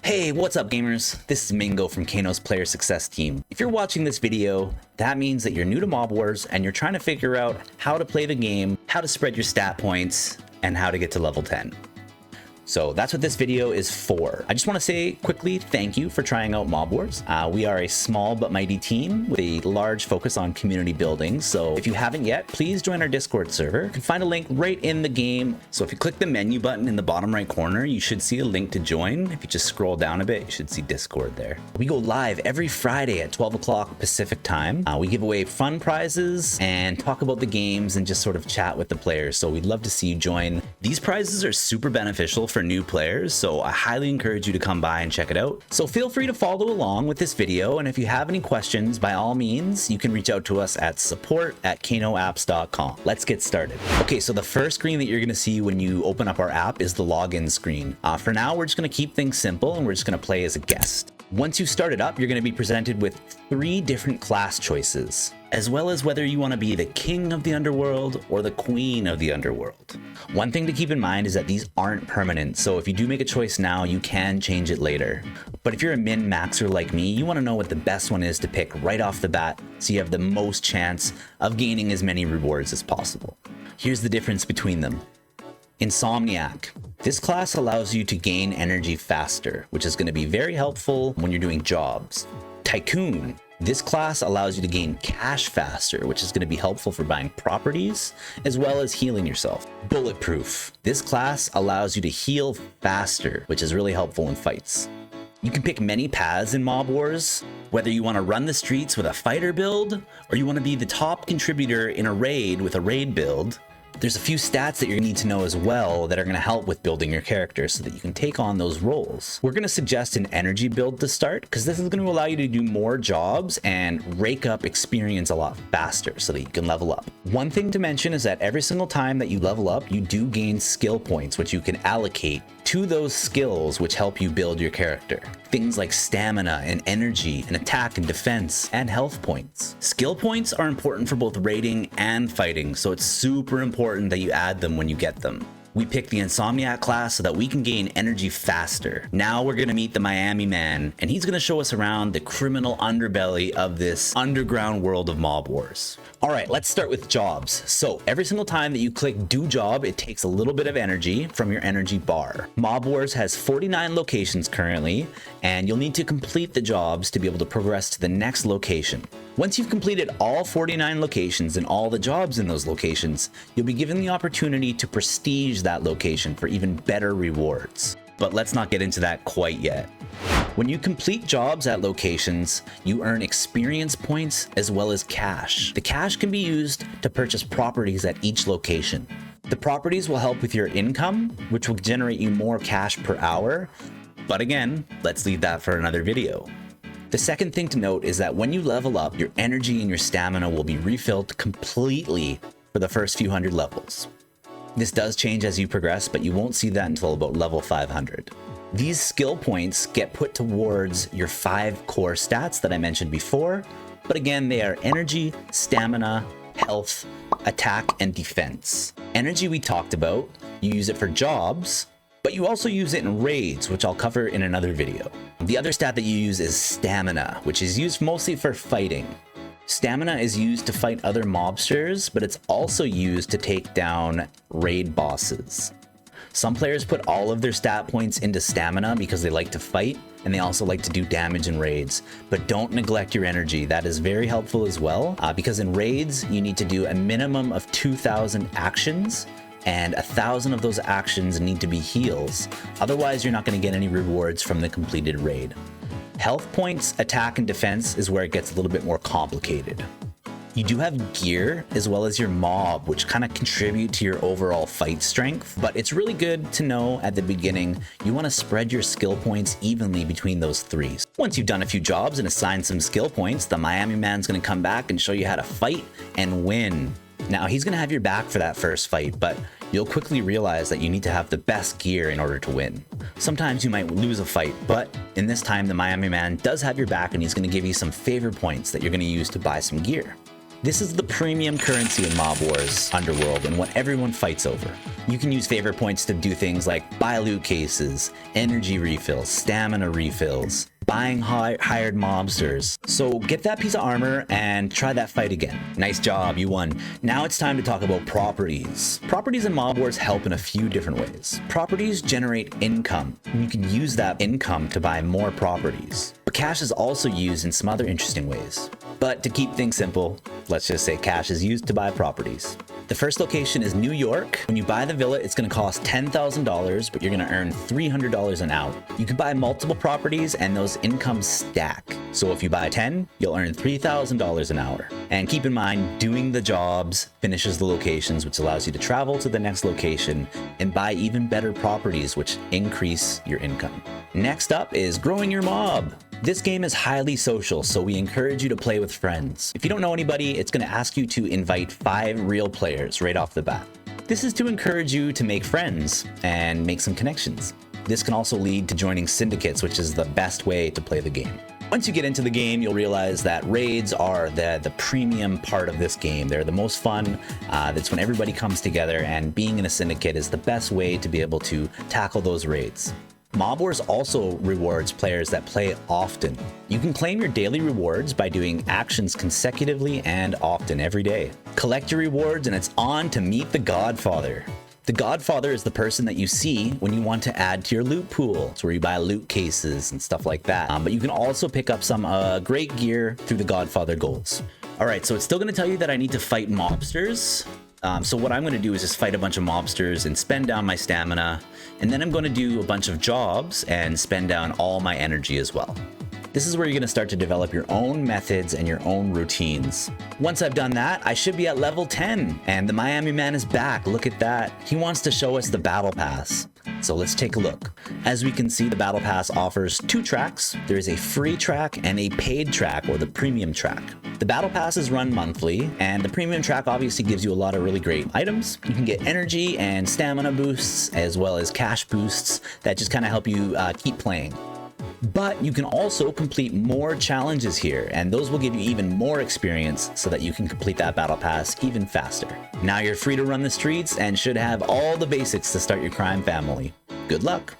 Hey, what's up gamers? This is Mingo from Kano's Player Success Team. If you're watching this video, that means that you're new to Mob Wars and you're trying to figure out how to play the game, how to spread your stat points, and how to get to level 10. So that's what this video is for. I just want to say quickly thank you for trying out Mob Wars. We are a small but mighty team with a large focus on community building. So if you haven't yet, please join our Discord server. You can find a link right in the game. So if you click the menu button in the bottom right corner, you should see a link to join. If you just scroll down a bit, you should see Discord there. We go live every Friday at 12 o'clock Pacific time. We give away fun prizes and talk about the games and just sort of chat with the players. So we'd love to see you join. These prizes are super beneficial for new players, so I highly encourage you to come by and check it out. So feel free to follow along with this video, and if you have any questions, by all means, you can reach out to us at support@kanoapps.com. Let's get started. Okay, so the first screen that you're going to see when you open up our app is the login screen. For now, we're just going to keep things simple, and we're just going to play as a guest. Once you start it up, you're going to be presented with 3 different class choices, as well as whether you want to be the king of the underworld or the queen of the underworld. One thing to keep in mind is that these aren't permanent, so if you do make a choice now, you can change it later. But if you're a min-maxer like me, you want to know what the best one is to pick right off the bat, so you have the most chance of gaining as many rewards as possible. Here's the difference between them. Insomniac. This class allows you to gain energy faster, which is going to be very helpful when you're doing jobs. Tycoon. This class allows you to gain cash faster, which is going to be helpful for buying properties, as well as healing yourself. Bulletproof. This class allows you to heal faster, which is really helpful in fights. You can pick many paths in Mob Wars, whether you want to run the streets with a fighter build, or you want to be the top contributor in a raid with a raid build. There's a few stats that you're going to need to know as well that are going to help with building your character so that you can take on those roles. We're going to suggest an energy build to start because this is going to allow you to do more jobs and rake up experience a lot faster so that you can level up. One thing to mention is that every single time that you level up, you do gain skill points, which you can allocate to those skills which help you build your character. Things like stamina and energy and attack and defense and health points. Skill points are important for both raiding and fighting, so it's super important that you add them when you get them. We picked the Insomniac class so that we can gain energy faster. Now we're gonna meet the Miami Man, and he's gonna show us around the criminal underbelly of this underground world of Mob Wars. All right, let's start with jobs. So every single time that you click do job, it takes a little bit of energy from your energy bar. Mob Wars has 49 locations currently, and you'll need to complete the jobs to be able to progress to the next location. Once you've completed all 49 locations and all the jobs in those locations, you'll be given the opportunity to prestige that location for even better rewards. But let's not get into that quite yet. When you complete jobs at locations, you earn experience points as well as cash. The cash can be used to purchase properties at each location. The properties will help with your income, which will generate you more cash per hour. But again, let's leave that for another video. The second thing to note is that when you level up, your energy and your stamina will be refilled completely for the first few hundred levels. This does change as you progress, but you won't see that until about level 500. These skill points get put towards your 5 core stats that I mentioned before, but again, they are energy, stamina, health, attack, and defense. Energy we talked about, you use it for jobs, but you also use it in raids, which I'll cover in another video. The other stat that you use is stamina, which is used mostly for fighting. Stamina is used to fight other mobsters, but it's also used to take down raid bosses. Some players put all of their stat points into stamina because they like to fight, and they also like to do damage in raids. But don't neglect your energy. That is very helpful as well, because in raids, you need to do a minimum of 2,000 actions, and 1,000 of those actions need to be heals. Otherwise, you're not going to get any rewards from the completed raid. Health points, attack, and defense is where it gets a little bit more complicated. You do have gear as well as your mob, which kind of contribute to your overall fight strength, but it's really good to know at the beginning, you want to spread your skill points evenly between those 3. Once you've done a few jobs and assigned some skill points, the Miami Man's going to come back and show you how to fight and win. Now, he's going to have your back for that first fight, but you'll quickly realize that you need to have the best gear in order to win. Sometimes you might lose a fight, but in this time, the Miami Man does have your back, and he's going to give you some favor points that you're going to use to buy some gear. This is the premium currency in Mob Wars Underworld and what everyone fights over. You can use favor points to do things like buy loot cases, energy refills, stamina refills, buying hired mobsters. So get that piece of armor and try that fight again. Nice job, you won. Now it's time to talk about properties. Properties in Mob Wars help in a few different ways. Properties generate income, and you can use that income to buy more properties. But cash is also used in some other interesting ways. But to keep things simple, let's just say cash is used to buy properties. The first location is New York. When you buy the villa, it's going to cost $10,000, but you're going to earn $300 an hour. You can buy multiple properties and those incomes stack. So if you buy 10, you'll earn $3,000 an hour. And keep in mind, doing the jobs finishes the locations, which allows you to travel to the next location and buy even better properties, which increase your income. Next up is growing your mob. This game is highly social, so we encourage you to play with friends. If you don't know anybody, it's going to ask you to invite 5 real players right off the bat. This is to encourage you to make friends and make some connections. This can also lead to joining syndicates, which is the best way to play the game. Once you get into the game, you'll realize that raids are the premium part of this game. They're the most fun. That's when everybody comes together, and being in a syndicate is the best way to be able to tackle those raids. Mob Wars also rewards players that play often. You can claim your daily rewards by doing actions consecutively and often every day. Collect your rewards and it's on to meet the Godfather. The Godfather is the person that you see when you want to add to your loot pool. It's where you buy loot cases and stuff like that. But you can also pick up some great gear through the Godfather goals. All right, so it's still gonna tell you that I need to fight mobsters. So what I'm going to do is just fight a bunch of mobsters and spend down my stamina, and then I'm going to do a bunch of jobs and spend down all my energy as well. This is where you're going to start to develop your own methods and your own routines. Once I've done that, I should be at level 10, and the Miami man is back. Look at that. He wants to show us the Battle Pass. So let's take a look. As we can see, the Battle Pass offers 2 tracks. There is a free track and a paid track, or the premium track. The Battle Pass is run monthly, and the premium track obviously gives you a lot of really great items. You can get energy and stamina boosts, as well as cash boosts that just kind of help you keep playing. But you can also complete more challenges here, and those will give you even more experience so that you can complete that Battle Pass even faster. Now you're free to run the streets and should have all the basics to start your crime family. Good luck!